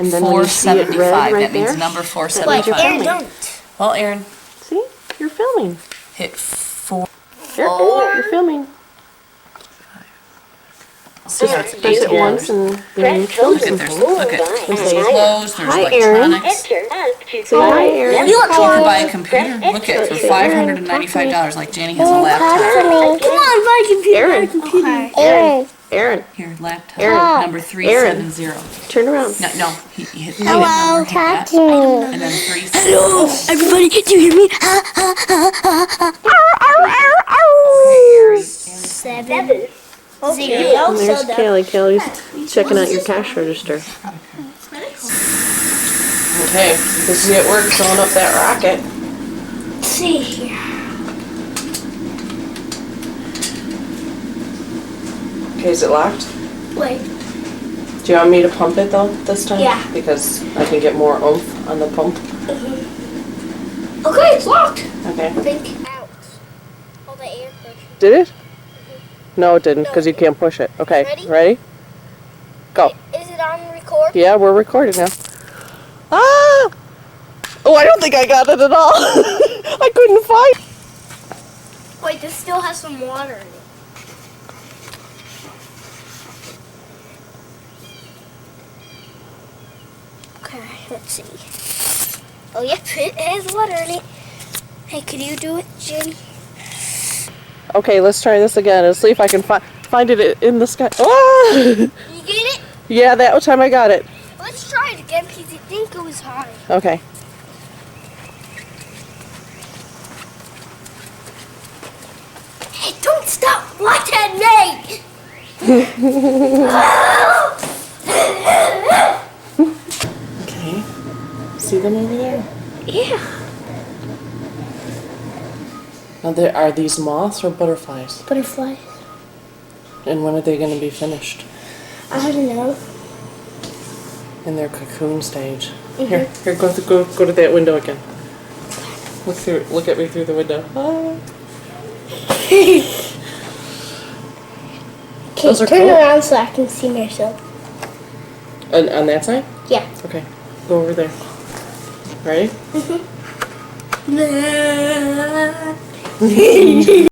And then when you see it red 475. right That means there, number that means you're 475. filming. don't. Well, Aaron, See? You're filming. hit 4. You're filming. See how it's Press it once and then you film Look at there's something. look at And there's say, clothes, there's "Hi, Aaron." electronics. Say hi, Aaron. You can buy a computer. Look at for $595. Like Jenny has a laptop. Come on, buy a computer. Aaron. Aaron. Aaron, Here, laptop. Aaron. Number 370. turn around. No, he hit the Hello, number, hit that, talk to me. and then 370. Hello, everybody. Do you hear me? Seven. Zero. There's Kaylee. Kaylee's checking out your cash register. Okay, this is at work filling up that rocket. Let's see here. Okay, is it locked? Wait. Do you want me to pump it though this time? Yeah. Because I can get more oomph on the pump. Okay, it's locked. Okay. I think. Out. All the air pressure. Did it? No, it didn't, because you can't push it. Okay, ready? Go. Is it on record? Yeah, we're recording now. Ah! Oh, I don't think I got it at all. I couldn't find it. Wait, this still has some water in it. Okay, let's see. Oh, yep, it has water in it. Hey, could you do it, Jenny? Okay, let's try this again and see if I can find it in the sky. Ah! You get it? Yeah, that time I got it. Let's try it again because I think it was high. Okay. Hey, don't stop watching me! Okay. See them over there? Yeah. Now, are these moths or butterflies? Butterflies. And when are they going to be finished? I don't know. In their cocoon stage. Here, go to that window again. Look at me through the window. Ah. Okay, Those are turn cool. around so I can see myself. On that side? Yeah. Okay. Go over there. Ready?